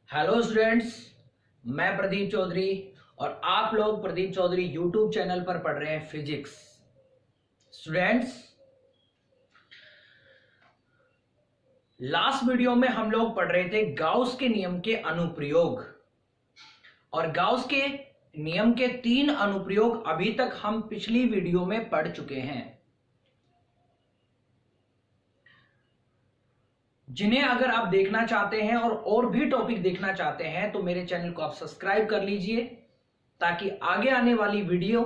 Hello students, मैं प्रदीप चौधरी और आप लोग प्रदीप चौधरी यूट्यूब चैनल पर पढ़ रहे हैं फिजिक्स। स्टूडेंट्स, लास्ट वीडियो में हम लोग पढ़ रहे थे गाउस के नियम के अनुप्रयोग, और गाउस के नियम के 3 अनुप्रयोग अभी तक हम पिछली वीडियो में पढ़ चुके हैं, जिन्हें अगर आप देखना चाहते हैं और भी टॉपिक देखना चाहते हैं तो मेरे चैनल को आप सब्सक्राइब कर लीजिए, ताकि आगे आने वाली वीडियो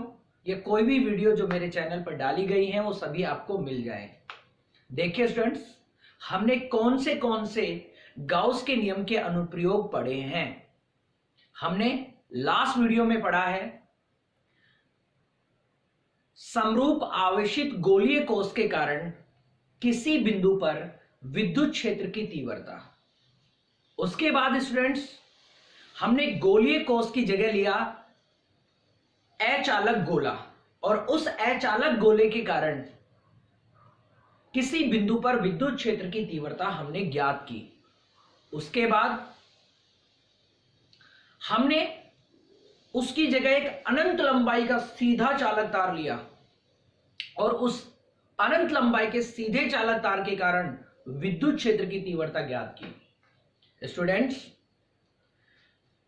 या कोई भी वीडियो जो मेरे चैनल पर डाली गई है वो सभी आपको मिल जाए। देखिए स्टूडेंट्स, हमने कौन से गाउस के नियम के अनुप्रयोग पढ़े हैं। हमने लास्ट वीडियो में पढ़ा है समरूप आवेशित गोलीय कोश के कारण किसी बिंदु पर विद्युत क्षेत्र की तीव्रता। उसके बाद स्टूडेंट्स, हमने गोलीय कोश की जगह लिया अचालक गोला, और उस अचालक गोले के कारण किसी बिंदु पर विद्युत क्षेत्र की तीव्रता हमने ज्ञात की। उसके बाद हमने उसकी जगह एक अनंत लंबाई का सीधा चालक तार लिया, और उस अनंत लंबाई के सीधे चालक तार के कारण विद्युत क्षेत्र की तीव्रता ज्ञात की। स्टूडेंट्स,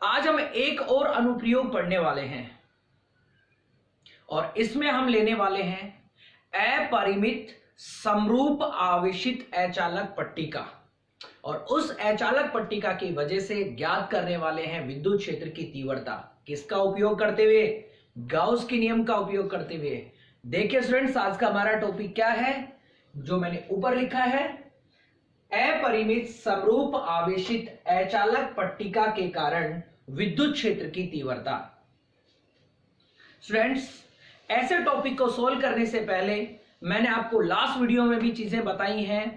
आज हम एक और अनुप्रयोग पढ़ने वाले हैं, और इसमें हम लेने वाले हैं अपरिमित समरूप आवेशित अचालक पट्टिका, और उस अचालक पट्टिका की वजह से ज्ञात करने वाले हैं विद्युत क्षेत्र की तीव्रता। किसका उपयोग करते हुए? गाउस के नियम का उपयोग करते हुए। देखिए स्टूडेंट्स, आज का हमारा टॉपिक क्या है, जो मैंने ऊपर लिखा है, अपरिमित समरूप आवेशित अचालक पट्टिका के कारण विद्युत क्षेत्र की तीव्रता। स्टूडेंट्स, ऐसे टॉपिक को सोल्व करने से पहले मैंने आपको लास्ट वीडियो में भी चीजें बताई हैं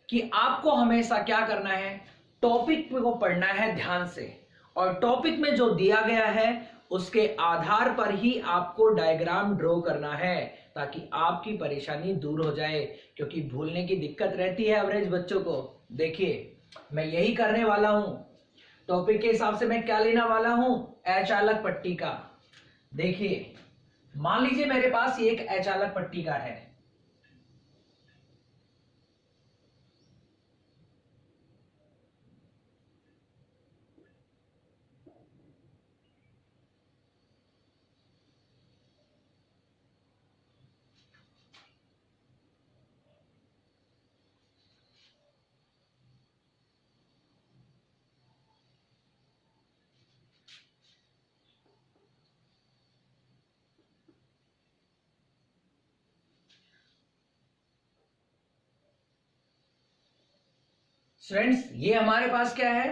कि आपको हमेशा क्या करना है, टॉपिक को पढ़ना है ध्यान से, और टॉपिक में जो दिया गया है उसके आधार पर ही आपको डायग्राम ड्रॉ करना है, ताकि आपकी परेशानी दूर हो जाए, क्योंकि भूलने की दिक्कत रहती है एवरेज बच्चों को। देखिए, मैं यही करने वाला हूं, टॉपिक के हिसाब से मैं क्या लेने वाला हूं, अचालक पट्टिका। देखिए, मान लीजिए मेरे पास ये एक अचालक पट्टिका है, फ्रेंड्स, ये हमारे पास क्या है,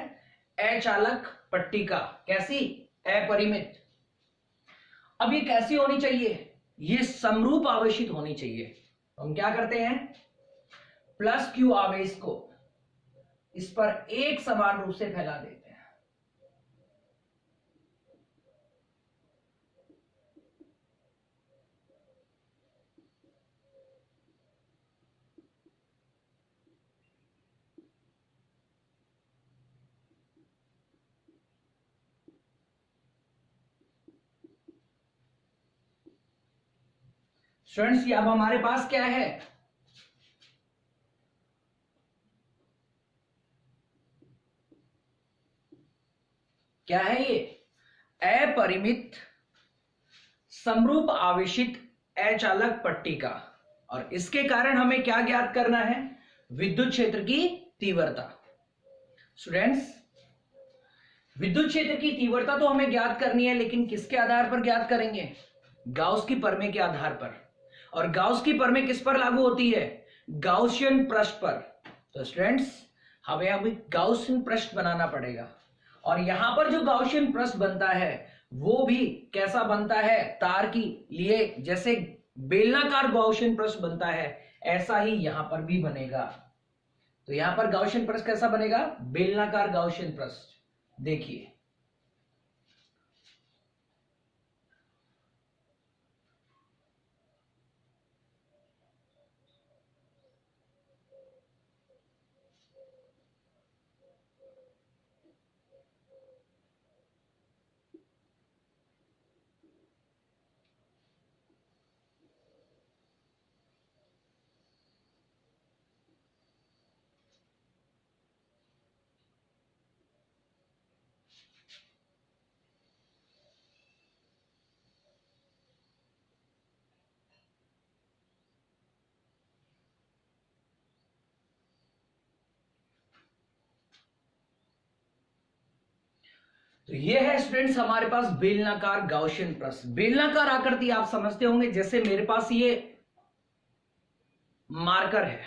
अचालक पट्टिका। कैसी? अपरिमित। अब ये कैसी होनी चाहिए? ये समरूप आवेशित होनी चाहिए। हम क्या करते हैं, प्लस क्यू आवेश को इस पर एक समान रूप से फैला देते हैं। स्टूडेंट्स, ये अब हमारे पास क्या है, क्या है ये, अपरिमित समरूप आवेशित अचालक पट्टिका, और इसके कारण हमें क्या ज्ञात करना है, विद्युत क्षेत्र की तीव्रता। स्टूडेंट्स, विद्युत क्षेत्र की तीव्रता तो हमें ज्ञात करनी है, लेकिन किसके आधार पर ज्ञात करेंगे, गाउस की प्रमेय के आधार पर। और गाउस की प्रमेय किस पर लागू होती है, गाउसियन पृष्ठ पर। तो स्टूडेंट्स, हमें अभी गाउसियन पृष्ठ बनाना पड़ेगा, और यहां पर जो गाउसियन पृष्ठ बनता है वो भी कैसा बनता है, तार की लिए जैसे बेलनाकार गाउसियन पृष्ठ बनता है, ऐसा ही यहां पर भी बनेगा। तो यहां पर गाउसियन पृष्ठ कैसा बनेगा, बेलनाकार गाउसियन पृष्ठ। देखिए, तो ये है स्टूडेंट्स हमारे पास बेलनाकार गाउसियन प्रश्न। बेलनाकार आकृति आप समझते होंगे, जैसे मेरे पास ये मार्कर है,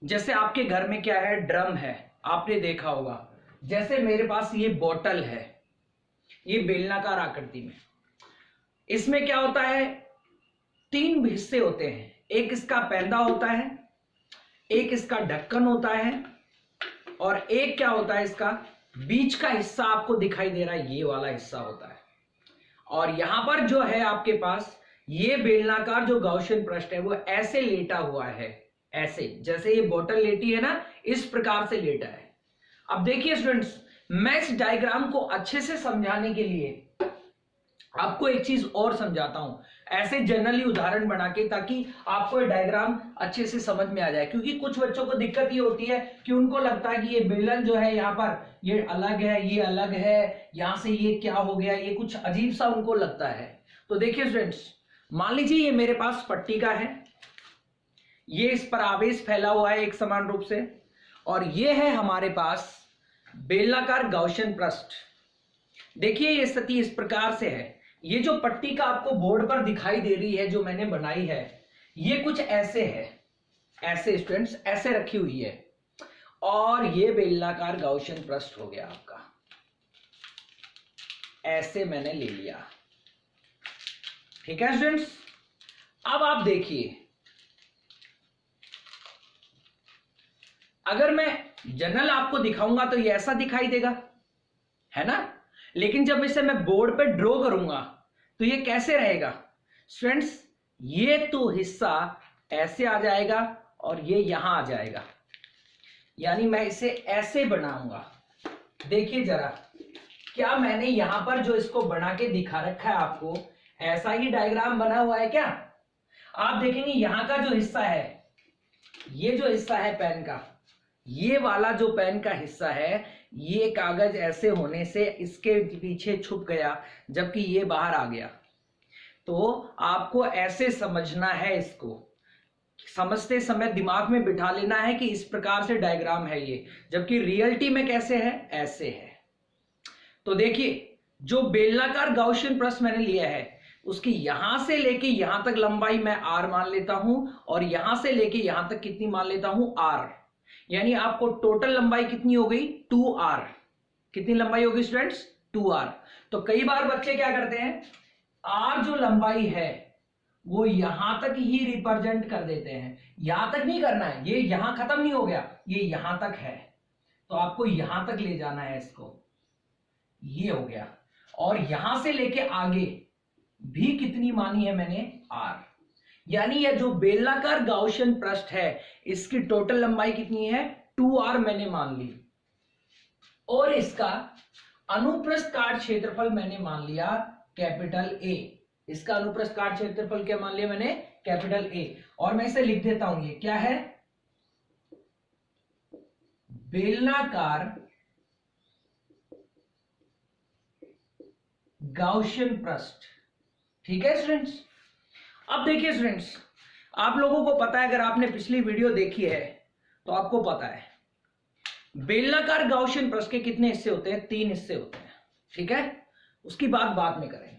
जैसे आपके घर में क्या है, ड्रम है, आपने देखा होगा। जैसे मेरे पास ये बोतल है, ये बेलनाकार आकृति में। इसमें क्या होता है, 3 हिस्से होते हैं। एक इसका पैंदा होता है, एक इसका ढक्कन होता है, और एक क्या होता है, इसका बीच का हिस्सा आपको दिखाई दे रहा है, ये वाला हिस्सा होता है। और यहां पर जो है आपके पास ये बेलनाकार जो गाउसियन पृष्ठ है वो ऐसे लेटा हुआ है, ऐसे जैसे ये बोतल लेटी है ना, इस प्रकार से लेटा है। अब देखिए स्टूडेंट्स, मैं इस डायग्राम को अच्छे से समझाने के लिए आपको एक चीज और समझाता हूं, ऐसे जनरली उदाहरण बना के, ताकि आपको ये डायग्राम अच्छे से समझ में आ जाए। क्योंकि कुछ बच्चों को दिक्कत ये होती है कि उनको लगता है कि ये बेलन जो है यहाँ पर ये अलग है, ये अलग है, यहां से ये क्या हो गया, ये कुछ अजीब सा उनको लगता है। तो देखिए स्टूडेंट्स, मान लीजिए ये मेरे पास पट्टिका है, ये इस पर आवेश फैला हुआ है एक समान रूप से, और ये है हमारे पास बेलनाकार गाउसियन पृष्ठ। देखिए ये स्थिति इस प्रकार से है। ये जो पट्टिका आपको बोर्ड पर दिखाई दे रही है, जो मैंने बनाई है, ये कुछ ऐसे है, ऐसे स्टूडेंट्स ऐसे रखी हुई है, और ये बेलनाकार गाउसियन पृष्ठ हो गया आपका। ऐसे मैंने ले लिया, ठीक है स्टूडेंट्स। अब आप देखिए, अगर मैं जनरल आपको दिखाऊंगा तो ये ऐसा दिखाई देगा, है ना। लेकिन जब इसे मैं बोर्ड पे ड्रॉ करूंगा तो ये कैसे रहेगा स्टूडेंट्स, ये तो हिस्सा ऐसे आ जाएगा और ये यहां आ जाएगा, यानी मैं इसे ऐसे बनाऊंगा। देखिए जरा, क्या मैंने यहां पर जो इसको बना के दिखा रखा है आपको, ऐसा ही डायग्राम बना हुआ है क्या? आप देखेंगे यहां का जो हिस्सा है, ये जो हिस्सा है पेन का, ये वाला जो पेन का हिस्सा है, ये कागज ऐसे होने से इसके पीछे छुप गया, जबकि ये बाहर आ गया। तो आपको ऐसे समझना है, इसको समझते समय दिमाग में बिठा लेना है कि इस प्रकार से डायग्राम है ये, जबकि रियलिटी में कैसे है, ऐसे है। तो देखिए, जो बेलनाकार गाउसियन पृष्ठ मैंने लिया है, उसकी यहां से लेके यहां तक लंबाई मैं r मान लेता हूं, और यहां से लेके यहां तक कितनी मान लेता हूं, r। यानी आपको टोटल लंबाई कितनी हो गई, 2r। कितनी लंबाई होगी स्टूडेंट्स, 2r। तो कई बार बच्चे क्या करते हैं, r जो लंबाई है वो यहां तक ही रिप्रेजेंट कर देते हैं, यहां तक नहीं करना है, ये यहां खत्म नहीं हो गया, ये यहां तक है, तो आपको यहां तक ले जाना है इसको, ये हो गया। और यहां से लेके आगे भी कितनी मानी है मैंने, r। यानी यह जो बेलनाकार गाउसियन पृष्ठ है, इसकी टोटल लंबाई कितनी है, 2r मैंने मान ली, और इसका अनुप्रस्थ काट क्षेत्रफल मैंने मान लिया कैपिटल A। इसका अनुप्रस्थ काट क्षेत्रफल क्या मान लिया मैंने, कैपिटल A। और मैं इसे लिख देता हूं, ये क्या है, बेलनाकार गाउसियन पृष्ठ। ठीक है स्टूडेंट्स। अब देखिए स्टूडेंट्स, आप लोगों को पता है, अगर आपने पिछली वीडियो देखी है तो आपको पता है बेलनाकार गाउसियन पृष्ठ के कितने हिस्से होते हैं, 3 हिस्से होते हैं। ठीक है, उसकी बात बाद में करेंगे।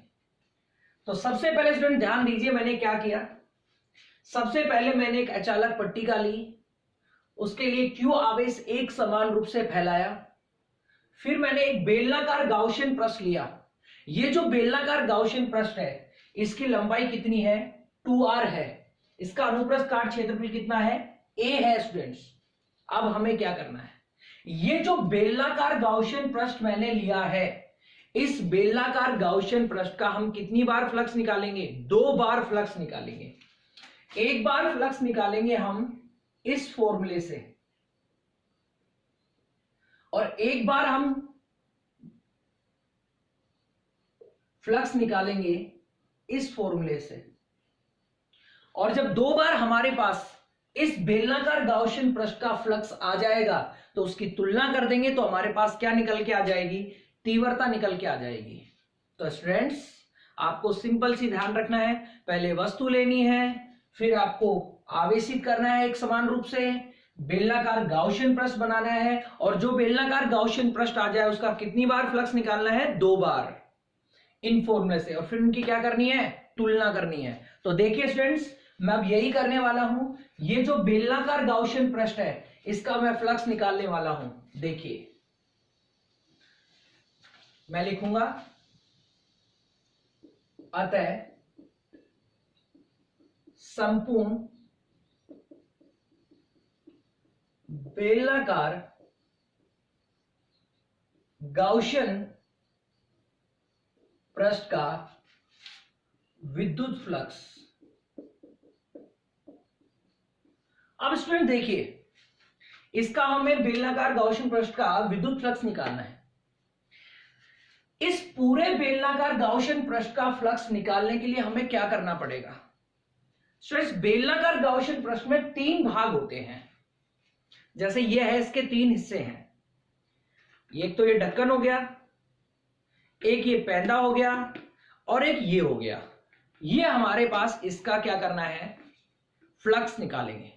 तो सबसे पहले स्टूडेंट ध्यान दीजिए, मैंने क्या किया, सबसे पहले मैंने एक अचालक पट्टिका ली, उसके लिए Q आवेश एक समान रूप से फैलाया। फिर मैंने एक बेलनाकार गाउसियन पृष्ठ लिया। ये जो बेलनाकार गाउसियन पृष्ठ है, इसकी लंबाई कितनी है, 2r है। इसका अनुप्रस्थ काट क्षेत्रफल कितना है, a है स्टूडेंट्स। अब हमें क्या करना है, ये जो बेलनाकार गाउसियन पृष्ठ मैंने लिया है, इस बेलनाकार गाउसियन पृष्ठ का हम कितनी बार फ्लक्स निकालेंगे, 2 बार फ्लक्स निकालेंगे। एक बार फ्लक्स निकालेंगे हम इस फॉर्मूले से, और एक बार हम फ्लक्स निकालेंगे इस फॉर्मूले से। और जब 2 बार हमारे पास इस बेलनाकार गाउसियन पृष्ठ का फ्लक्स आ जाएगा, तो उसकी तुलना कर देंगे, तो हमारे पास क्या निकल के आ जाएगी, तीव्रता निकल के आ जाएगी। तो स्टूडेंट्स, आपको सिंपल सी ध्यान रखना है, पहले वस्तु लेनी है, फिर आपको आवेशित करना है एक समान रूप से, बेलनाकार गाउशियन पृष्ठ बनाना है, और जो बेलनाकार गाउशियन पृष्ठ आ जाए उसका कितनी बार फ्लक्स निकालना है, 2 बार इन फॉर्मूले से, और फिर उनकी क्या करनी है, तुलना करनी है। तो देखिए स्टूडेंट्स, मैं अब यही करने वाला हूं, ये जो बेलनाकार गाउशियन पृष्ठ है इसका मैं फ्लक्स निकालने वाला हूं। देखिए मैं लिखूंगा, अतः संपूर्ण बेलनाकार गाउशियन पृष्ठ का विद्युत फ्लक्स। अब स्टूडेंट देखिए, इसका हमें बेलनाकार गाउशियन पृष्ठ का विद्युत फ्लक्स निकालना है। इस पूरे बेलनाकार गाउशियन पृष्ठ का फ्लक्स निकालने के लिए हमें क्या करना पड़ेगा स्टूडेंट्स, बेलनाकार गाउशियन पृष्ठ में 3 भाग होते हैं। जैसे ये है, इसके 3 हिस्से हैं। एक तो ये ढक्कन हो गया, एक ये पैंदा हो गया, और एक ये हो गया। ये हमारे पास इसका क्या करना है, फ्लक्स निकालेंगे।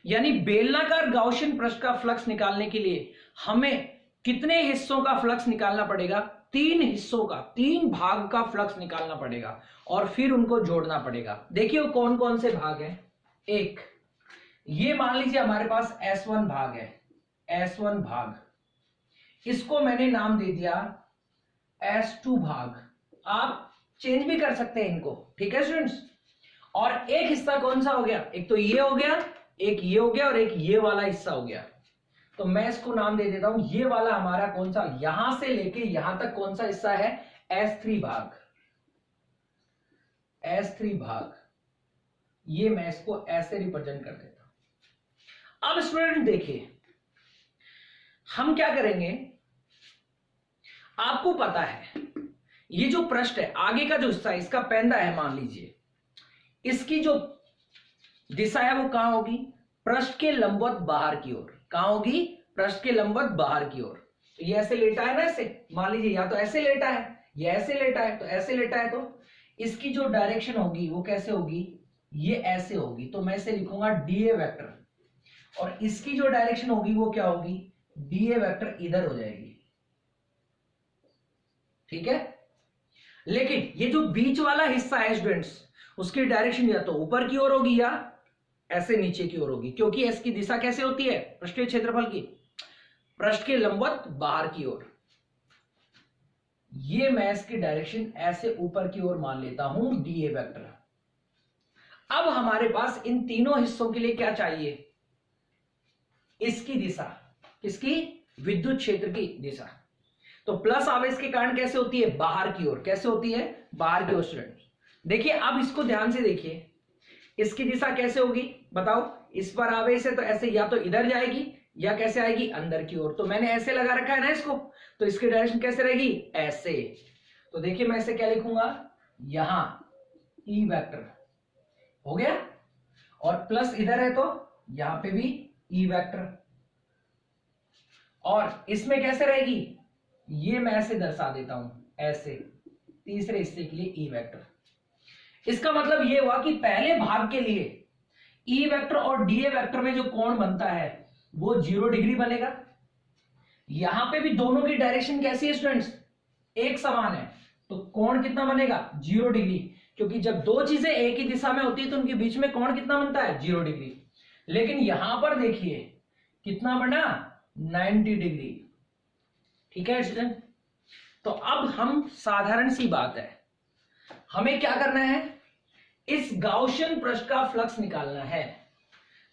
यानी बेलनाकार गाउशियन पृष्ठ का फ्लक्स निकालने के लिए हमें कितने हिस्सों का फ्लक्स निकालना पड़ेगा, 3 हिस्सों का, 3 भाग का फ्लक्स निकालना पड़ेगा, और फिर उनको जोड़ना पड़ेगा। देखिए वो कौन कौन से भाग हैं। एक, ये मान लीजिए हमारे पास S1 भाग है, S1 भाग, इसको मैंने नाम दे दिया S2 भाग। आप चेंज भी कर सकते हैं इनको, ठीक है स्टूडेंट्स। और एक हिस्सा कौन सा हो गया, एक तो ये हो गया, एक ये हो गया, और एक ये वाला हिस्सा हो गया। तो मैं इसको नाम दे देता हूं, ये वाला हमारा कौन सा, यहां से लेके यहां तक कौन सा हिस्सा है, S3 भाग, S3 भाग। ये मैं इसको ऐसे रिप्रेजेंट कर देता हूं। अब स्टूडेंट देखिए, हम क्या करेंगे, आपको पता है ये जो पृष्ठ है, आगे का जो हिस्सा है, इसका पैंदा है मान लीजिए, इसकी जो दिशा है वो कहां होगी, पृष्ठ के लंबवत बाहर की ओर। कहां होगी, पृष्ठ के लंबवत बाहर की ओर। तो ये ऐसे लेटा है ना, ऐसे मान लीजिए, या तो ऐसे लेटा है, या ऐसे लेटा है, तो ऐसे लेटा है, तो इसकी जो डायरेक्शन होगी वो कैसे होगी, ये ऐसे होगी। तो मैं इसे लिखूंगा डीए वेक्टर, और इसकी जो डायरेक्शन होगी वो क्या होगी, डीए वेक्टर इधर हो जाएगी, ठीक है। लेकिन ये जो बीच वाला हिस्सा है स्टूडेंट्स, उसकी डायरेक्शन या तो ऊपर की ओर होगी या ऐसे नीचे की ओर होगी, क्योंकि इसकी दिशा कैसे होती है, पृष्ठीय क्षेत्रफल की, पृष्ठ के लंबवत बाहर की ओर। ये मैं इसकी डायरेक्शन ऐसे ऊपर की ओर मान लेता हूं, डीए वेक्टर। अब हमारे पास इन तीनों हिस्सों के लिए क्या चाहिए, इसकी दिशा, किसकी, विद्युत क्षेत्र की दिशा। तो प्लस आवेश के कारण कैसे होती है, बाहर की ओर। कैसे होती है, बाहर की ओर स्टूडेंट। देखिए अब इसको ध्यान से देखिए, इसकी दिशा कैसे होगी बताओ, इस पर आवेश है तो ऐसे या तो इधर जाएगी या कैसे आएगी, अंदर की ओर। तो मैंने ऐसे लगा रखा है ना इसको, तो इसकी डायरेक्शन कैसे रहेगी, ऐसे। तो देखिए मैं इसे क्या लिखूंगा, यहां ई वेक्टर हो गया, और प्लस इधर है तो यहां पे भी ई वेक्टर। और इसमें कैसे रहेगी, ये मैं ऐसे दर्शा देता हूं, ऐसे, तीसरे हिस्से के लिए ई वेक्टर। इसका मतलब ये हुआ कि पहले भाग के लिए ई वेक्टर और डीए वेक्टर में जो कोण बनता है वो 0 डिग्री बनेगा। यहां पे भी दोनों की डायरेक्शन कैसी है स्टूडेंट्स, एक समान है, तो कोण कितना बनेगा, 0 डिग्री। क्योंकि जब दो चीजें एक ही दिशा में होती है तो उनके बीच में कोण कितना बनता है, 0 डिग्री। लेकिन यहां पर देखिए कितना बना, 90 डिग्री, ठीक है स्टूडेंट। तो अब हम, साधारण सी बात है, हमें क्या करना है, इस गाउशियन पृष्ठ का फ्लक्स निकालना है।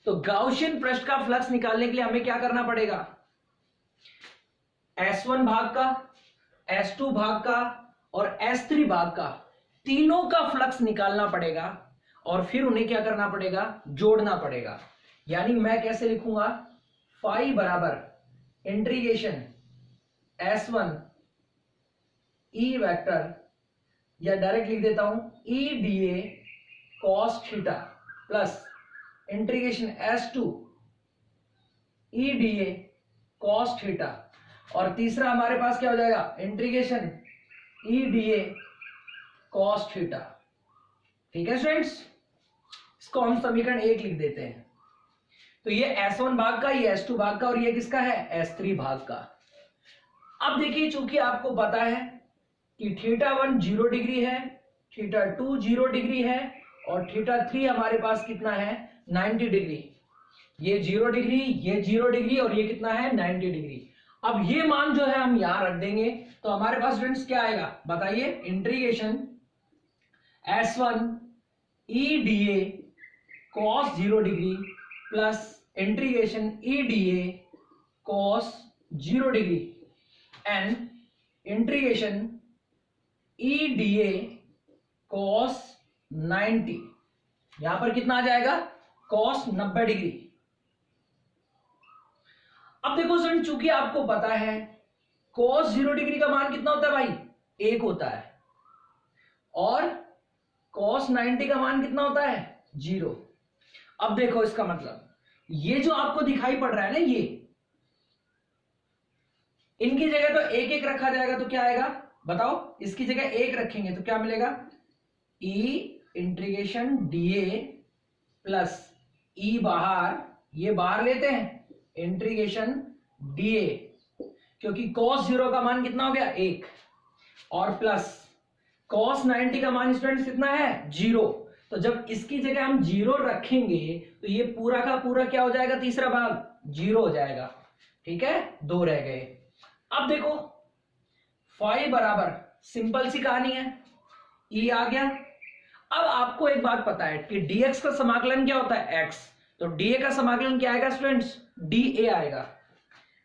तो गाउशियन पृष्ठ का फ्लक्स निकालने के लिए हमें क्या करना पड़ेगा, S1 भाग का, S2 भाग का और S3 भाग का, तीनों का फ्लक्स निकालना पड़ेगा, और फिर उन्हें क्या करना पड़ेगा, जोड़ना पड़ेगा। यानी मैं कैसे लिखूंगा, फाई बराबर इंटीग्रेशन S1 ई वेक्टर, या डायरेक्ट लिख देता हूं E DA cos theta plus integration S2 E DA cos theta, और तीसरा हमारे पास क्या हो जाएगा, integration E DA cos theta. ठीक है स्टूडेंट्स, इसको हम समीकरण 1 लिख देते हैं। तो ये S1 भाग का, ये S2 भाग का, और ये किसका है? S3 भाग का। अब देखिए, चूंकि आपको पता है कि θ1 0 डिग्री है, θ2 0 डिग्री है, और θ3 हमारे पास कितना है? 90 डिग्री। ये 0 डिग्री, ये 0 डिग्री, और ये कितना है? 90 डिग्री। अब ये मान जो है हम यहां रख देंगे, तो हमारे पास स्टूडेंट्स क्या आएगा बताइए? Integration S1 EDA cos 0 degree plus integration EDA cos 0 degree and integration EDA cos 90। यहां पर कितना आ जाएगा? cos 90 degree. अब देखो स्टूडेंट, चूंकि आपको पता है cos 0 डिग्री का मान कितना होता है भाई? 1 होता है, और cos 90 का मान कितना होता है? 0। अब देखो इसका मतलब, ये जो आपको दिखाई पड़ रहा है ना, ये इनकी जगह तो एक एक रखा जाएगा, तो क्या आएगा बताओ? इसकी जगह 1 रखेंगे तो क्या मिलेगा? E integration DA plus E बाहर, ये बाहर लेते हैं, इंटीग्रेशन DA, क्योंकि cos 0 का मान कितना हो गया? 1, और प्लस cos 90 का मान स्टूडेंट्स कितना है? 0। तो जब इसकी जगह हम 0 रखेंगे तो ये पूरा का पूरा क्या हो जाएगा? तीसरा भाग 0 हो जाएगा। ठीक है, 2 रह गए। अब देखो फाई बराबर, सिंपल सी कहानी है, E आ गया। अब आपको एक बात पता है कि dx का समाकलन क्या होता है? x। तो dA का समाकलन क्या आएगा स्टूडेंट्स? dA आएगा।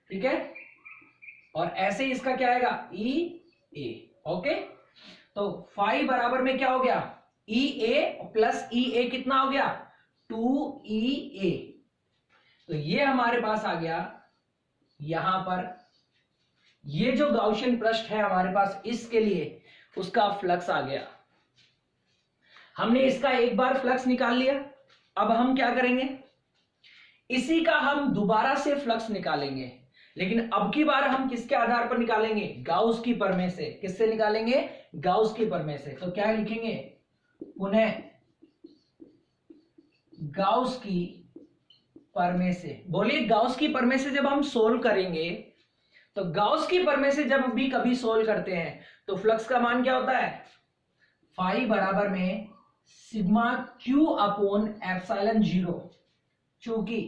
ठीक है, और ऐसे ही इसका क्या आएगा? EA। ओके, तो फाई बराबर में क्या हो गया? EA प्लस EA कितना हो गया? 2EA। तो ये हमारे पास आ गया यहां पर, ये जो गाउसियन पृष्ठ है हमारे पास, इसके लिए उसका फ्लक्स आ गया। हमने इसका एक बार फ्लक्स निकाल लिया। अब हम क्या करेंगे? इसी का हम दोबारा से फ्लक्स निकालेंगे, लेकिन अब की बार हम किसके आधार पर निकालेंगे? गाउस की प्रमेय से। किससे निकालेंगे? गाउस की प्रमेय से। तो क्या लिखेंगे? पुनः गाउस की प्रमेय से। बोलिए, गाउस की प्रमेय से जब हम सोल्व करेंगे, तो गाउस की प्रमेय से जब भी कभी सोल्व करते हैं तो फ्लक्स का मान क्या होता है? फाई बराबर में सिग्मा क्यू अपॉन एप्सिलॉन 0। चूंकि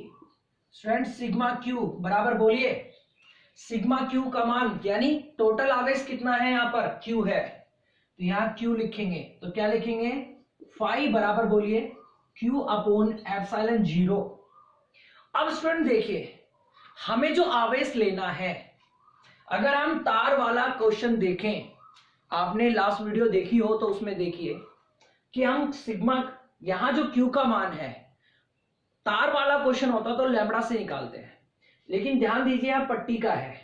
स्टूडेंट सिग्मा क्यू बराबर, बोलिए, सिग्मा क्यू का मान यानी टोटल आवेश कितना है? यहां पर क्यू है, तो यहां क्यू लिखेंगे। तो क्या लिखेंगे? फाई बराबर, बोलिए, क्यू अपॉन एप्सिलॉन 0। अब स्टूडेंट देखिए, हमें जो आवेश लेना है, अगर हम तार वाला क्वेश्चन देखें, आपने लास्ट वीडियो देखी हो तो उसमें देखिए कि हम सिग्मा, यहां जो क्यू का मान है, तार वाला क्वेश्चन होता तो लैम्बडा से निकालते हैं, लेकिन ध्यान दीजिए यहां पट्टी का है,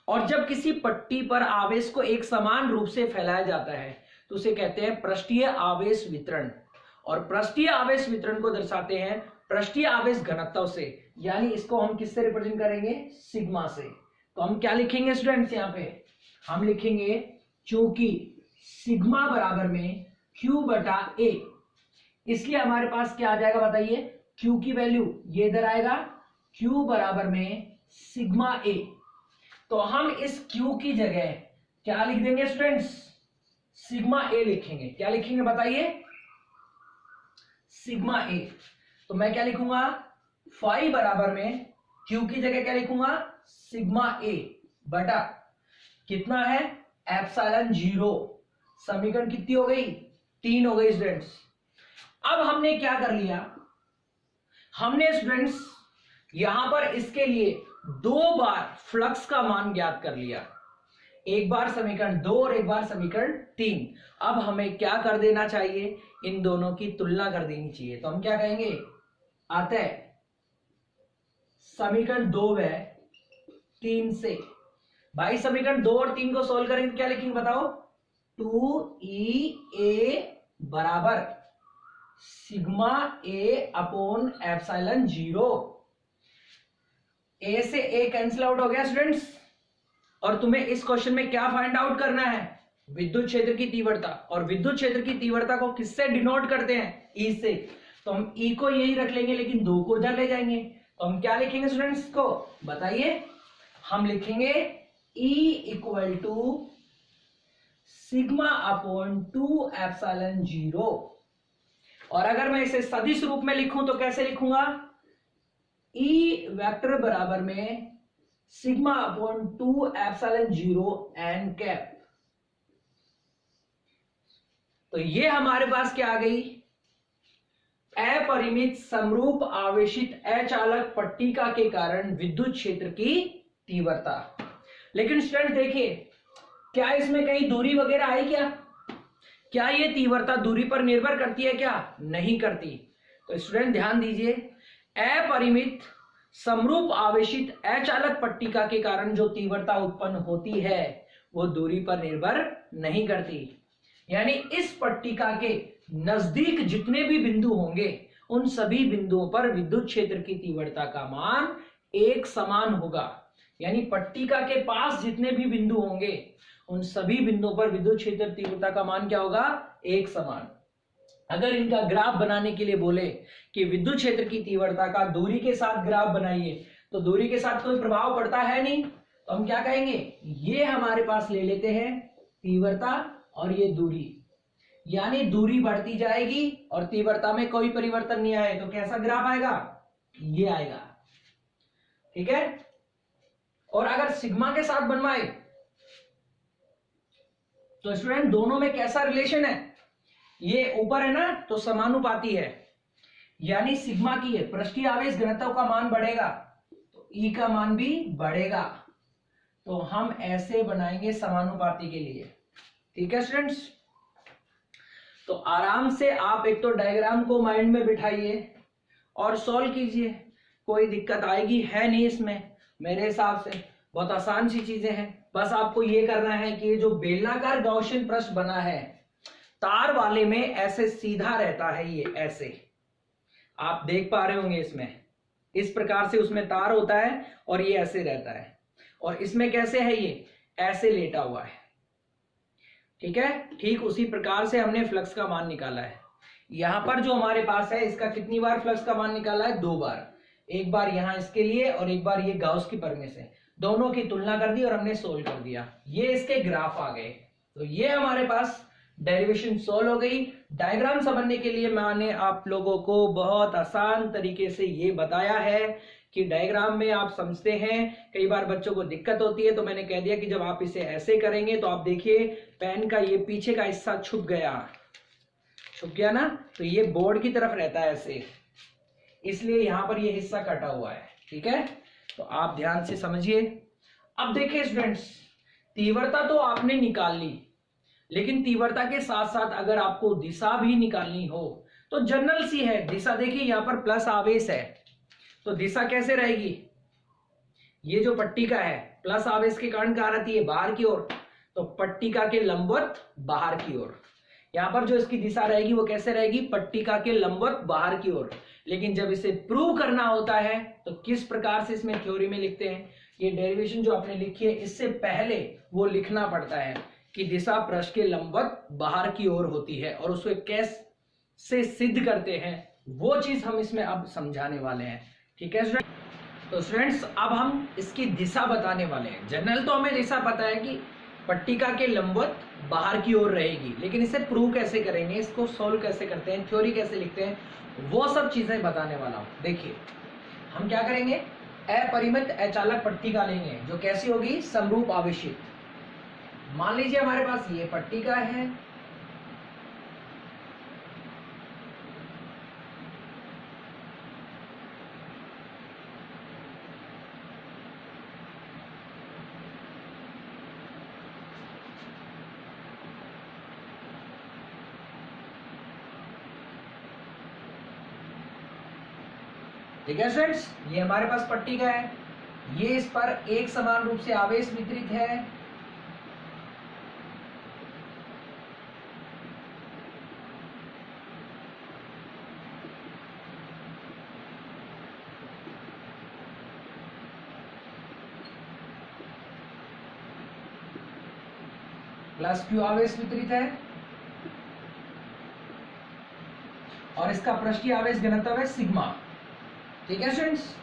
और जब किसी पट्टी पर आवेश को एक समान रूप से फैलाया जाता है तो उसे कहते हैं पृष्ठीय आवेश वितरण, और पृष्ठीय आवेश वितरण को दर्शाते हैं पृष्ठीय आवेश घनत्व से, यानी इसको हम किससे रिप्रेजेंट करेंगे? सिग्मा से। तो हम क्या लिखेंगे स्टूडेंट्स? यहां पे हम लिखेंगे, चूंकि सिग्मा बराबर में Q बटा A, इसलिए हमारे पास क्या आ जाएगा बताइए? Q की वैल्यू ये इधर आएगा, Q बराबर में सिग्मा A। तो हम इस Q की जगह क्या लिख देंगे स्टूडेंट्स? सिग्मा A लिखेंगे। क्या लिखेंगे बताइए? Sigma A। तो मैं क्या लिखूंगा? फाई बराबर में Q की जगह क्या लिखूंगा? सिग्मा A बटा कितना है? एप्सिलॉन 0। समीकरण कितनी हो गई? 3 हो गई स्टूडेंट्स। अब हमने क्या कर लिया? हमने स्टूडेंट्स यहां पर इसके लिए 2 बार फ्लक्स का मान ज्ञात कर लिया, एक बार समीकरण 2 और एक बार समीकरण 3। अब हमें क्या कर देना चाहिए? इन दोनों की तुलना कर देनी चाहिए। तो हम क्या कहेंगे? अतः समीकरण 2 व 3 से, भाई समीकरण 2 और 3 को सोल्व करेंगे तो क्या लिखेंगे बताओ? 2EA बराबर sigma A upon epsilon 0। A से A कैंसिल आउट हो गया स्टूडेंट्स, और तुम्हें इस क्वेश्चन में क्या फाइंड आउट करना है? विद्युत क्षेत्र की तीव्रता, और विद्युत क्षेत्र की तीव्रता को किससे डिनोट करते हैं? E से। तो हम ई को यही रख लेंगे, लेकिन 2 को उधर ले जाएंगे, तो हम क्या लिखेंगे स्टूडेंट्स को बताइए? हम लिखेंगे E equal to sigma upon 2 epsilon 0। और अगर मैं इसे सदिश रूप में लिखूं तो कैसे लिखूंगा? E वेक्टर बराबर में sigma upon 2 epsilon 0 n cap. तो ये हमारे पास क्या आ गई? अपरिमित समरूप आवेशित अचालक पट्टिका के कारण विद्युत क्षेत्र की तीव्रता। लेकिन स्टूडेंट देखिए, क्या इसमें कहीं दूरी वगैरह आई क्या? क्या ये तीव्रता दूरी पर निर्भर करती है क्या? नहीं करती। तो स्टूडेंट ध्यान दीजिए, अपरिमित समरूप आवेशित अचालक पट्टिका के कारण जो तीव्रता उत्पन्न होती है वो दूरी पर निर्भर नहीं करती। यानी इस पट्टिका के नजदीक जितने भी बिंदु होंगे उन सभी बिंदुओं पर विद्युत क्षेत्र की तीव्रता का मान एक समान होगा। यानी पट्टिका के पास जितने भी बिंदु होंगे उन सभी बिंदुओं पर विद्युत क्षेत्र तीव्रता का मान क्या होगा? एक समान। अगर इनका ग्राफ बनाने के लिए बोले कि विद्युत क्षेत्र की तीव्रता का दूरी के साथ ग्राफ बनाइए, तो दूरी के साथ कोई प्रभाव पड़ता है नहीं, तो हम क्या कहेंगे? ये हमारे पास ले लेते हैं तीव्रता और ये दूरी, यानी दूरी बढ़ती जाएगी और तीव्रता में कोई परिवर्तन नहीं आए तो कैसा ग्राफ आएगा? ये आएगा। ठीक है। और अगर सिग्मा के साथ बनवाए तो स्टूडेंट दोनों में कैसा रिलेशन है? ये ऊपर है ना, तो समानुपाती है, यानी सिग्मा की है पृष्ठीय आवेश घनत्व का मान बढ़ेगा तो ई का मान भी बढ़ेगा। तो हम ऐसे बनाएंगे समानुपाती के लिए। ठीक है स्टूडेंट्स। तो आराम से आप एक तो डायग्राम को माइंड में बिठाइए और सॉल्व कीजिए, कोई दिक्कत आएगी है नहीं इसमें। मेरे हिसाब से बहुत आसान सी चीजें हैं। बस आपको ये करना है कि ये जो बेलनाकार गॉसियन पृष्ठ बना है तार वाले में ऐसे सीधा रहता है, ये ऐसे आप देख पा रहे होंगे, इसमें इस प्रकार से उसमें तार होता है और ये ऐसे रहता है, और इसमें कैसे है? ये ऐसे लेटा हुआ है। ठीक है। ठीक उसी प्रकार से हमने फ्लक्स का मान निकाला है। यहां पर जो हमारे पास है इसका कितनी बार फ्लक्स का मान निकाला है? 2 बार। एक बार यहां इसके लिए और एक बार ये गाउस की प्रमेय से, दोनों की तुलना कर दी और हमने सोल्व कर दिया। ये इसके ग्राफ आ गए। तो ये हमारे पास डेरिवेशन सोल्व हो गई। डायग्राम समझने के लिए मैंने आप लोगों को बहुत आसान तरीके से ये बताया है कि डायग्राम में आप समझते हैं, कई बार बच्चों को दिक्कत होती है, तो मैंने कह दिया कि जब आप इसे ऐसे करेंगे तो आप देखिए पेन का ये पीछे का हिस्सा छुप गया ना, तो ये बोर्ड की तरफ रहता है ऐसे, इसलिए यहां पर ये हिस्सा कटा हुआ है। ठीक है। तो आप ध्यान से समझिए। अब देखिए स्टूडेंट्स, तीव्रता तो आपने निकाल ली, लेकिन तीव्रता के साथ साथ अगर आपको दिशा भी निकालनी हो तो जनरल सी है दिशा। देखिए यहां पर प्लस आवेश है, तो दिशा कैसे रहेगी? ये जो पट्टिका है प्लस आवेश के कारण कहां रहती है? बाहर की ओर, तो पट्टिका के लंबवत बाहर की ओर। यहां पर जो इसकी दिशा रहेगी वो कैसे रहेगी? पट्टिका के लंबवत बाहर की ओर। लेकिन जब इसे प्रूव करना होता है तो किस प्रकार से इसमें थ्योरी में लिखते हैं? ये डेरिवेशन जो आपने लिखी है इससे पहले वो लिखना पड़ता है कि दिशा पृष्ठ के लंबवत बाहर की ओर होती है, और उसको कैसे सिद्ध करते हैं वो चीज हम इसमें अब समझाने वाले हैं। ठीक है स्टूडेंट। तो स्टूडेंट्स अब हम इसकी दिशा बताने वाले हैं। जनरल तो हमें दिशा पता है कि पट्टिका के लंबवत बाहर की ओर रहेगी, लेकिन इसे प्रूव कैसे करेंगे, इसको सोल्व कैसे करते हैं, थ्योरी कैसे लिखते हैं, वो सब चीजें बताने वाला हूं। देखिए हम क्या करेंगे, अपरिमित अचालक पट्टिका लेंगे जो कैसी होगी? समरूप आवेशित। मान लीजिए हमारे पास ये पट्टिका है, ठीक है स्टूडेंट्स, ये हमारे पास पट्टिका है, ये इस पर एक समान रूप से आवेश वितरित है। प्लस क्यू आवेश वितरित है, और इसका पृष्ठीय आवेश घनत्व है सिग्मा। ठीक है स्टूडेंट्स,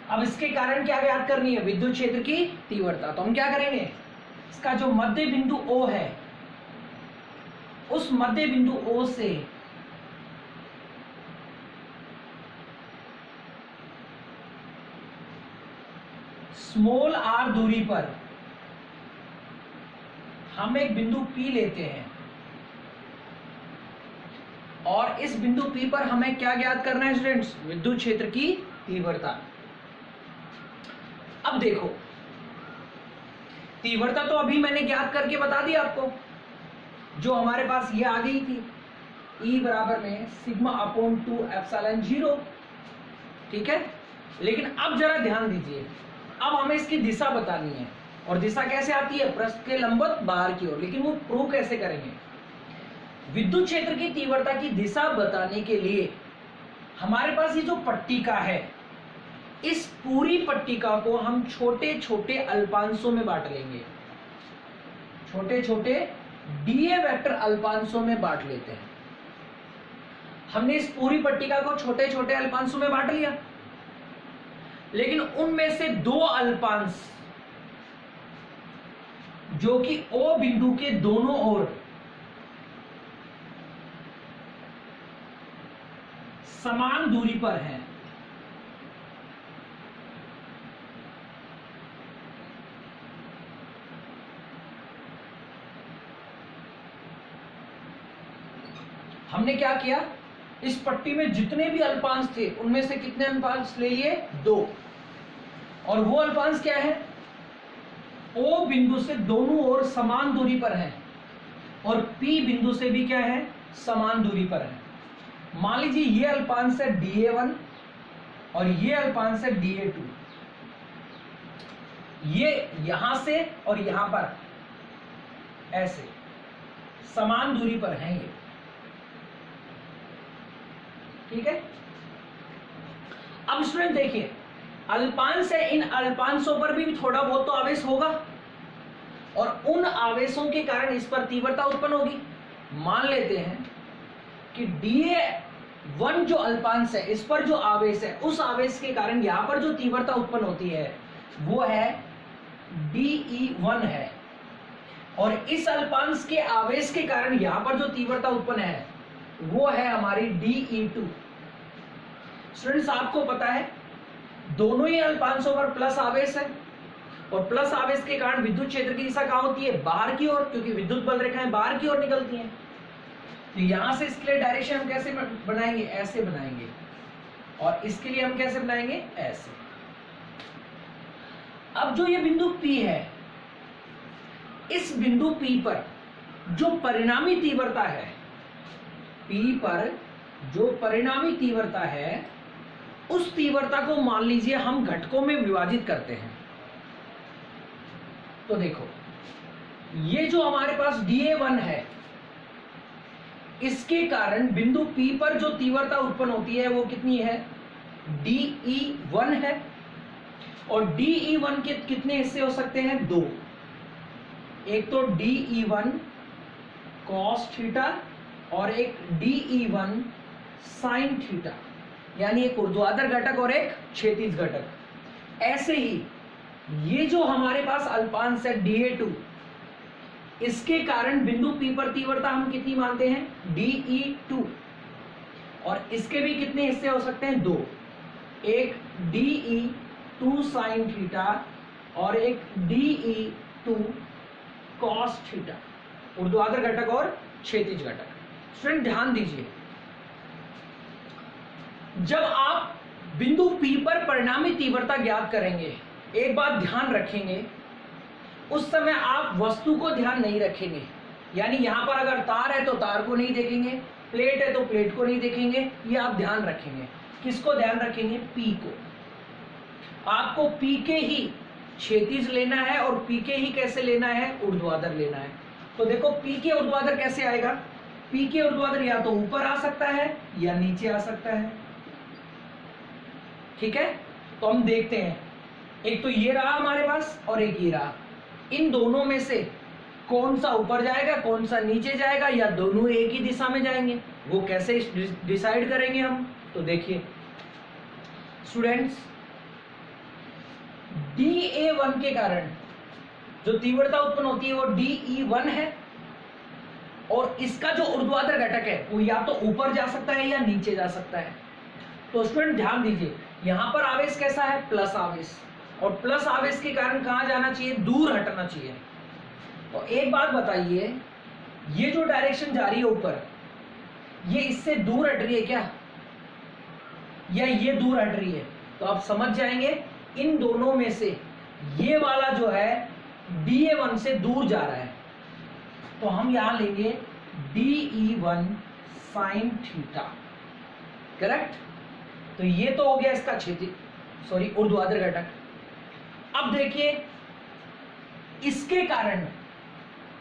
अब इसके कारण क्या ज्ञात करनी है, विद्युत क्षेत्र की तीव्रता। तो हम क्या करेंगे, इसका जो मध्य बिंदु O है, उस मध्य बिंदु O से स्मॉल r दूरी पर हम एक बिंदु P लेते हैं और इस बिंदु P पर हमें क्या ज्ञात करना है स्टूडेंट्स, विद्युत क्षेत्र की तीव्रता। अब देखो, तीव्रता तो अभी मैंने ज्ञात करके बता दी आपको, जो हमारे पास ये आ गई थी, E बराबर में सिग्मा अपॉन 2 एप्सिलॉन 0। ठीक है, लेकिन अब जरा ध्यान दीजिए, अब हमें इसकी दिशा बतानी है, और दिशा कैसे आती है, पृष्ठ के लंबवत बाहर की ओर। लेकिन वो प्रूव कैसे करेंगे, विद्युत क्षेत्र की तीव्रता की दिशा बताने के लिए हमारे पास ये जो पट्टिका है, इस पूरी पट्टिका को हम छोटे छोटे अल्पांशों में बांट लेंगे, छोटे छोटे डीए वेक्टर अल्पांशों में बांट लेते हैं। हमने इस पूरी पट्टिका को छोटे छोटे अल्पांशों में बांट लिया, लेकिन उनमें से दो अल्पांश जो कि O बिंदु के दोनों ओर समान दूरी पर हैं, हमने क्या किया, इस पट्टी में जितने भी अल्पांश थे उनमें से कितने अल्पांश ले लिए, 2। और वो अल्पांश क्या है, O बिंदु से दोनों ओर समान दूरी पर है और P बिंदु से भी क्या है, समान दूरी पर है। मान लीजिए ये अल्पांश है dA1 और ये अल्पांश है dA2, ये यहां से और यहां पर ऐसे समान दूरी पर हैं ये। ठीक है, अब स्टूडेंट देखिए, अल्पांश है, इन अल्पांशों पर भी थोड़ा बहुत तो आवेश होगा और उन आवेशों के कारण इस पर तीव्रता उत्पन्न होगी। मान लेते हैं कि dA1 जो अल्पांश है, इस पर जो आवेश है, उस आवेश के कारण यहां पर जो तीव्रता उत्पन्न होती है वो है dE1 है, और इस अल्पांश के आवेश के कारण यहां पर जो तीव्रता उत्पन्न है वो है हमारी dE2। स्टूडेंट्स, आपको पता है दोनों ही अल्पांशों पर प्लस आवेश है, और प्लस आवेश के कारण विद्युत क्षेत्र की दिशा कहां होती है, बाहर की ओर, क्योंकि विद्युत बल रेखाएं बाहर की ओर निकलती हैं। तो यहां से इसके लिए डायरेक्शन हम कैसे बनाएंगे, ऐसे बनाएंगे, और इसके लिए हम कैसे बनाएंगे, ऐसे। अब जो ये बिंदु P है, इस बिंदु P पर जो परिणामी तीव्रता है, P पर जो परिणामी तीव्रता है, उस तीव्रता को मान लीजिए हम घटकों में विभाजित करते हैं। तो देखो, ये जो हमारे पास dA1 है, इसके कारण बिंदु P पर जो तीव्रता उत्पन्न होती है वो कितनी है, dE1 है, और dE1 के कितने हिस्से हो सकते हैं, 2। एक तो dE1 cos थीटा और एक dE1 sin थीटा, यानी एक ऊर्ध्वाधर घटक और एक क्षैतिज घटक। ऐसे ही ये जो हमारे पास अल्पांश है dA2, इसके कारण बिंदु P पर तीव्रता हम कितनी मानते हैं, dE2, और इसके भी कितने हिस्से हो सकते हैं, 2। एक dE2 sin थीटा और एक dE2 cos थीटा, ऊर्ध्वाधर घटक और क्षैतिज घटक। स्टूडेंट ध्यान दीजिए, जब आप बिंदु P पर परिणामी तीव्रता ज्ञात करेंगे, एक बात ध्यान रखेंगे, उस समय आप वस्तु को ध्यान नहीं रखेंगे। यानी यहां पर अगर तार है तो तार को नहीं देखेंगे, प्लेट है तो प्लेट को नहीं देखेंगे, ये आप ध्यान रखेंगे। किसको ध्यान रखेंगे, P को। आपको P के ही क्षैतिज लेना है और P के ही कैसे लेना है, ऊर्ध्वाधर लेना है। तो देखो P के ऊर्ध्वाधर कैसे आएगा, P के ऊर्ध्वाधर या तो ऊपर आ सकता है या नीचे आ सकता है। ठीक है, तो हम देखते हैं, एक तो ये रहा हमारे पास और एक ये रहा। इन दोनों में से कौन सा ऊपर जाएगा कौन सा नीचे जाएगा या दोनों एक ही दिशा में जाएंगे, वो कैसे डिसाइड करेंगे हम। तो देखिए स्टूडेंट्स, dA1 के कारण जो तीव्रता उत्पन्न होती है वो dE1 है, और इसका जो ऊर्ध्वाधर घटक है वो या तो ऊपर जा सकता है या नीचे जा सकता है। तो स्टूडेंट ध्यान दीजिए, यहां पर आवेश कैसा है, प्लस आवेश, और प्लस आवेश के कारण कहां जाना चाहिए, दूर हटना चाहिए। तो एक बात बताइए, ये जो डायरेक्शन जा रही है ऊपर, ये इससे दूर हट रही है क्या, या ये दूर हट रही है? तो आप समझ जाएंगे इन दोनों में से ये वाला जो है dA1 से दूर जा रहा है। तो हम यहां लेंगे dE1 sin थीटा, करेक्ट। तो ये तो हो गया इसका क्षैतिज ऊर्ध्वाधर घटक। अब देखिए, इसके कारण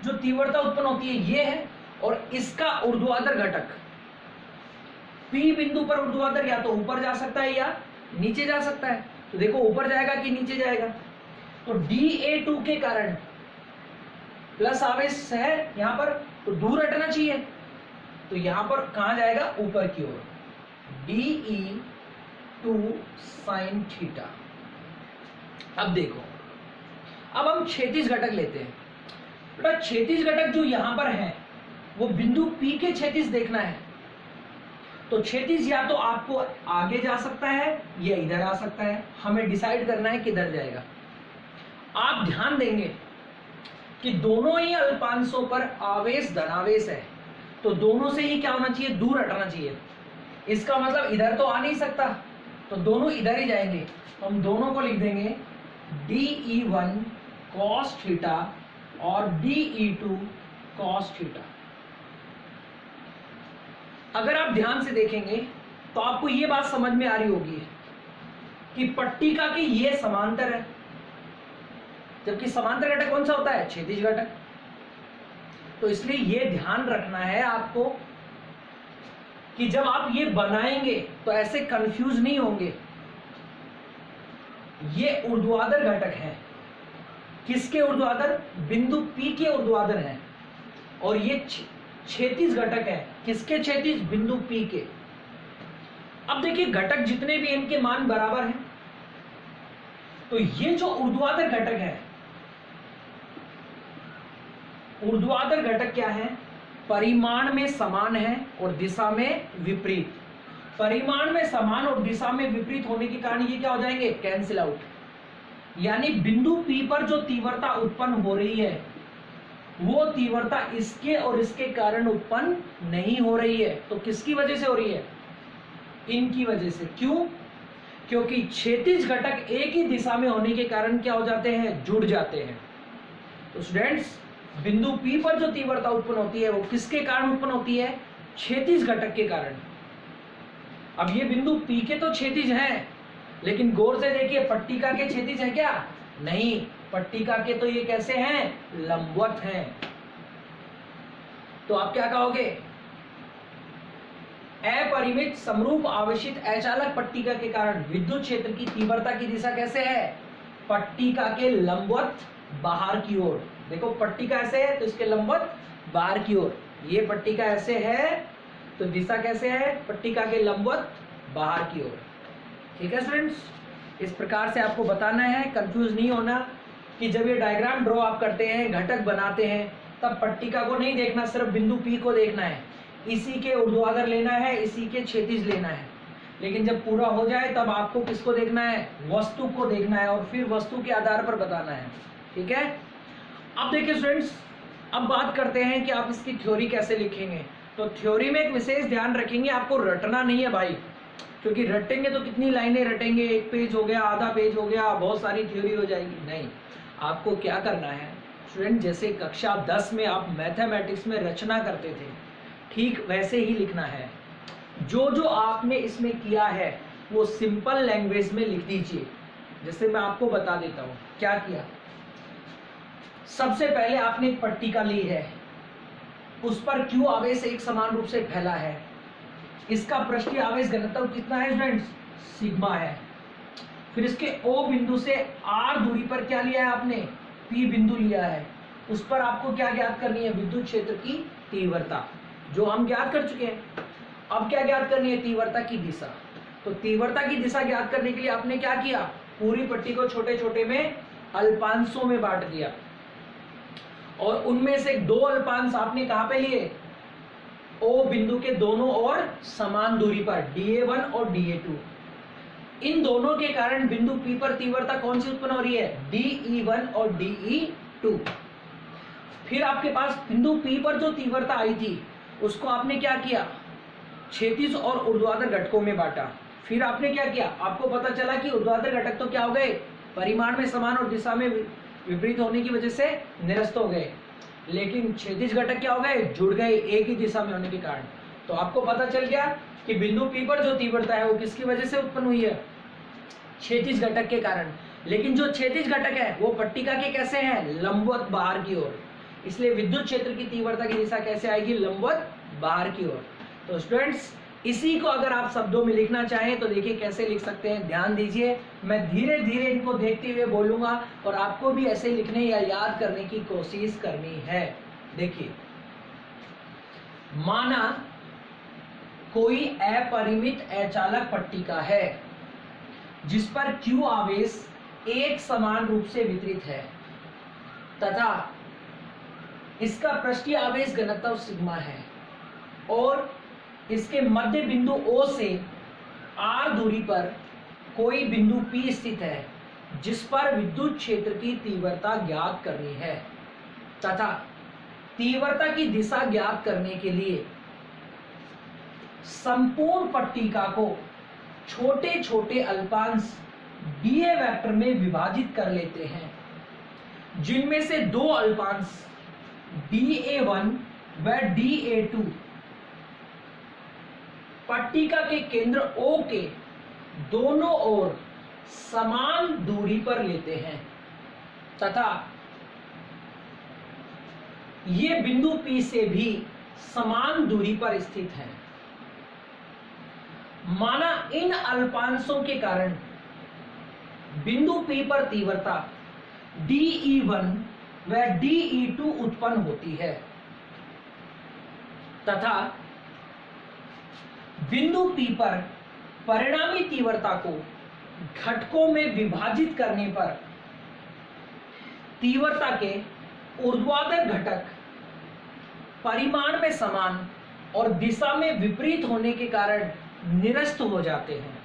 जो तीव्रता उत्पन्न होती है ये है, और इसका ऊर्ध्वाधर घटक P बिंदु पर ऊर्ध्वाधर या तो ऊपर जा सकता है या नीचे जा सकता है। तो देखो ऊपर जाएगा कि नीचे जाएगा। तो dA2 के कारण प्लस आवेश है यहां पर, तो दूर हटना चाहिए। तो यहां पर कहां जाएगा, ऊपर की ओर, dE2 sin थीटा। अब देखो, अब हम क्षैतिज घटक लेते हैं। बेटा क्षैतिज घटक जो यहां पर है वो बिंदु P के क्षैतिज देखना है। तो क्षैतिज या तो आपको आगे जा सकता है या इधर आ सकता है, हमें डिसाइड करना है किधर जाएगा। आप ध्यान देंगे कि दोनों ही अल्पांशों पर आवेश धनावेश है, तो दोनों से ही क्या होना चाहिए, दूर हटना चाहिए। इसका मतलब इधर तो आ नहीं सकता, तो दोनों इधर ही जाएंगे। हम दोनों को लिख देंगे dE1 cos थीटा और dE2 cos थीटा। अगर आप ध्यान से देखेंगे तो आपको यह बात समझ में आ रही होगी कि पट्टिका की ये समांतर है, जबकि समांतर घटक कौन सा होता है, क्षैतिज घटक। तो इसलिए ये ध्यान रखना है आपको कि जब आप ये बनाएंगे तो ऐसे कंफ्यूज नहीं होंगे। ये ऊर्ध्वाधर घटक है, किसके ऊर्ध्वाधर, बिंदु P के ऊर्ध्वाधर है, और ये क्षैतिज घटक है, किसके क्षैतिज, बिंदु P के। अब देखिए घटक जितने भी इनके मान बराबर हैं, तो ये जो ऊर्ध्वाधर घटक है, ऊर्ध्वाधर घटक क्या है, परिमाण में समान है और दिशा में विपरीत। परिमाण में समान और दिशा में विपरीत होने के कारण ये क्या हो जाएंगे, कैंसिल आउट। यानी बिंदु P पर जो तीव्रता उत्पन्न हो रही है वो तीव्रता इसके और इसके कारण उत्पन्न नहीं हो रही है। तो किसकी वजह से हो रही है, इनकी वजह से। क्यों, क्योंकि क्षैतिज घटक एक ही दिशा में होने के कारण क्या हो जाते हैं, जुड़ जाते हैं। तो स्टूडेंट्स, बिंदु P पर जो तीव्रता उत्पन्न होती है वो किसके कारण उत्पन्न होती है, क्षैतिज घटक के कारण। अब ये बिंदु P के तो क्षैतिज हैं, लेकिन गौर से देखिए पट्टिका के क्षैतिज है क्या, नहीं, पट्टिका के तो ये कैसे हैं, लंबवत हैं। तो आप क्या कहोगे, अपरिमित समरूप आवेशित अचालक पट्टिका के कारण विद्युत क्षेत्र की तीव्रता की दिशा कैसे है, पट्टिका के लंबवत बाहर की ओर। देखो पट्टिका ऐसे है तो इसके लंबवत बाहर की ओर, ये पट्टिका ऐसे है तो दिशा कैसे है, पट्टिका के लंबवत बाहर की ओर। ठीक है स्टूडेंट्स, इस प्रकार से आपको बताना है, कंफ्यूज नहीं होना कि जब ये डायग्राम ड्रॉ आप करते हैं, घटक बनाते हैं, तब पट्टिका को नहीं देखना, सिर्फ बिंदु P को देखना है, इसी के ऊर्ध्वाधर लेना है, इसी के क्षैतिज लेना है। लेकिन जब पूरा हो जाए तब आपको किसको देखना है, वस्तु को देखना है, और फिर वस्तु के आधार पर बताना है। ठीक है, अब देखिए स्टूडेंट्स, अब बात करते हैं कि आप इसकी थ्योरी कैसे लिखेंगे। तो थ्योरी में एक विशेष ध्यान रखेंगे, आपको रटना नहीं है भाई, क्योंकि रटेंगे तो कितनी लाइनें रटेंगे, एक पेज हो गया, आधा पेज हो गया, बहुत सारी थ्योरी हो जाएगी। नहीं, आपको क्या करना है स्टूडेंट, जैसे कक्षा 10 में आप मैथमेटिक्स में रचना करते थे, ठीक वैसे ही लिखना है। जो जो आपने इसमें किया है वो सिंपल लैंग्वेज में लिख दीजिए। जैसे मैं आपको बता देता हूं क्या किया। सबसे पहले आपने एक पट्टिका ली है, उस पर Q आवेश एक समान रूप से फैला है, इसका पृष्ठीय आवेश घनत्व कितना है स्टूडेंट्स, सिग्मा है। फिर इसके O बिंदु से R दूरी पर क्या लिया है आपने, P बिंदु लिया है, उस पर आपको क्या ज्ञात करनी है, विद्युत क्षेत्र की तीव्रता, जो हम ज्ञात कर चुके हैं। अब क्या ज्ञात करनी है, तीव्रता की दिशा। तो तीव्रता की दिशा ज्ञात करने के लिए आपने क्या किया, पूरी पट्टी को छोटे छोटे में अल्पांशों में बांट दिया और उनमें से 2 अल्पांश आपने कहां पे लिए, O बिंदु के दोनों ओर समान दूरी पर, dA1 और dA2। इन दोनों के कारण बिंदु P पर तीव्रता कौन सी उत्पन्न हो रही है, dE1 और dE2। फिर आपके पास बिंदु P पर जो तीव्रता आई थी उसको आपने क्या किया, क्षैतिज और ऊर्ध्वाधर घटकों में बांटा। फिर आपने क्या किया, आपको पता चला कि ऊर्ध्वाधर घटक तो क्या हो गए, परिमाण में समान और दिशा में विपरीत होने की वजह से निरस्त हो गए, लेकिन क्षैतिज घटक क्या हो गए, जुड़ गए एक ही दिशा में होने के कारण। तो आपको पता चल गया कि बिंदु P पर जो तीव्रता है वो किसकी वजह से उत्पन्न हुई है, क्षैतिज घटक के कारण। लेकिन जो क्षैतिज घटक है वो पट्टिका के कैसे हैं, लंबवत बाहर की ओर, इसलिए विद्युत क्षेत्र की तीव्रता की दिशा कैसे आएगी, लंबवत बाहर की ओर। तो स्टूडेंट्स, इसी को अगर आप शब्दों में लिखना चाहें तो देखिए कैसे लिख सकते हैं, ध्यान दीजिए। मैं धीरे धीरे इनको देखते हुए बोलूंगा और आपको भी ऐसे लिखने या याद करने की कोशिश करनी है। देखिए, माना कोई अपरिमित अचालक पट्टिका है जिस पर Q आवेश एक समान रूप से वितरित है तथा इसका पृष्ठीय आवेश घनत्व सिग्मा है और इसके मध्य बिंदु O से R दूरी पर कोई बिंदु P स्थित है जिस पर विद्युत क्षेत्र की तीव्रता ज्ञात करनी है तथा तीव्रता की दिशा ज्ञात करने के लिए संपूर्ण पट्टिका को छोटे छोटे अल्पांश dA वेक्टर में विभाजित कर लेते हैं, जिनमें से 2 अल्पांश dA1 व dA2 पट्टिका के केंद्र O के दोनों ओर समान दूरी पर लेते हैं तथा ये बिंदु P से भी समान दूरी पर स्थित है। माना इन अल्पांशों के कारण बिंदु P पर तीव्रता dE1 व dE2 उत्पन्न होती है तथा बिंदु P पर परिणामी तीव्रता को घटकों में विभाजित करने पर तीव्रता के ऊर्ध्वाधर घटक परिमाण में समान और दिशा में विपरीत होने के कारण निरस्त हो जाते हैं,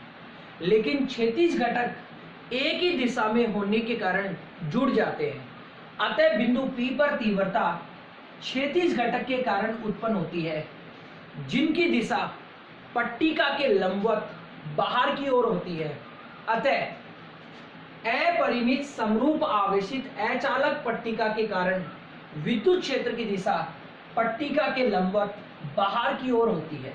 लेकिन क्षैतिज घटक एक ही दिशा में होने के कारण जुड़ जाते हैं। अतः बिंदु P पर तीव्रता क्षैतिज घटक के कारण उत्पन्न होती है जिनकी दिशा पट्टिका के लंबवत बाहर की ओर होती है। अतः अपरिमित समरूप आवेशित अचालक पट्टिका के कारण विद्युत क्षेत्र की दिशा पट्टिका के लंबवत बाहर की ओर होती है।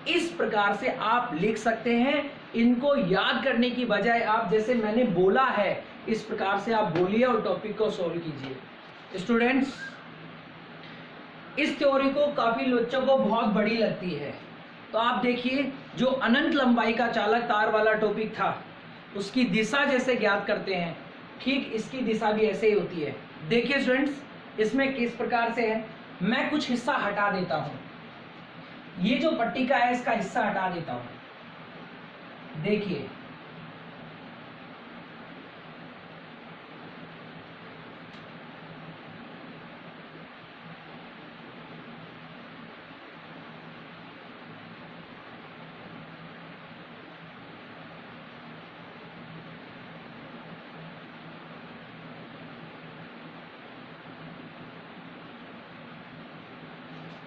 इस प्रकार से आप लिख सकते हैं। इनको याद करने की बजाय आप जैसे मैंने बोला है इस प्रकार से आप बोलिए और टॉपिक को सॉल्व कीजिए। स्टूडेंट्स, इस थ्योरी को काफी बच्चों को बहुत बड़ी लगती है, तो आप देखिए जो अनंत लंबाई का चालक तार वाला टॉपिक था उसकी दिशा जैसे ज्ञात करते हैं, ठीक इसकी दिशा भी ऐसे ही होती है। देखिए स्टूडेंट्स, इसमें किस प्रकार से है, मैं कुछ हिस्सा हटा देता हूं, ये जो पट्टिका है इसका हिस्सा हटा देता हूं। देखिए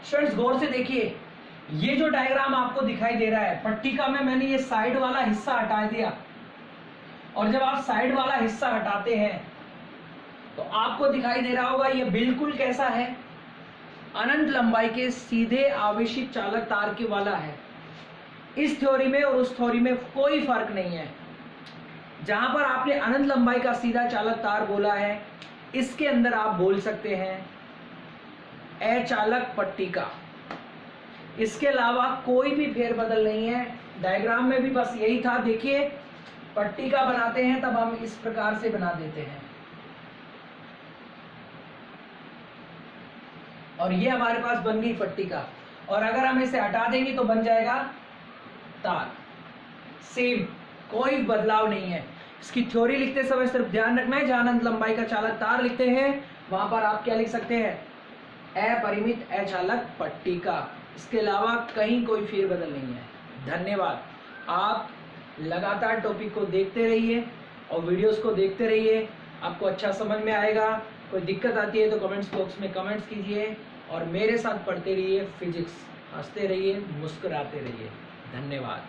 स्टूडेंट्स, गौर से देखिए, ये जो डायग्राम आपको दिखाई दे रहा है, पट्टिका में मैंने ये साइड वाला हिस्सा हटा दिया और जब आप साइड वाला हिस्सा हटाते हैं तो आपको दिखाई दे रहा होगा ये बिल्कुल कैसा है, अनंत लंबाई के सीधे आवेशित चालक तार के वाला है। इस थ्योरी में और उस थ्योरी में कोई फर्क नहीं है। जहां पर आपने अनंत लंबाई का सीधा चालक तार बोला है, इसके अंदर आप बोल सकते हैं अचालक पट्टिका। इसके अलावा कोई भी फेरबदल नहीं है। डायग्राम में भी बस यही था। देखिए, पट्टिका बनाते हैं तब हम इस प्रकार से बना देते हैं। और ये हमारे पास बन गई पट्टिका। और अगर हम इसे हटा देंगे तो बन जाएगा तार। सेम, कोई बदलाव नहीं है। इसकी थ्योरी लिखते समय सिर्फ ध्यान रखना है, जहां अनंत लंबाई का चालक तार लिखते हैं वहां पर आप क्या लिख सकते हैं, अपरिमित अचालक पट्टिका। इसके अलावा कहीं कोई फेरबदल नहीं है। धन्यवाद। आप लगातार टॉपिक को देखते रहिए और वीडियोस को देखते रहिए, आपको अच्छा समझ में आएगा। कोई दिक्कत आती है तो कमेंट्स बॉक्स में कमेंट्स कीजिए और मेरे साथ पढ़ते रहिए फिजिक्स। हंसते रहिए, मुस्कुराते रहिए। धन्यवाद।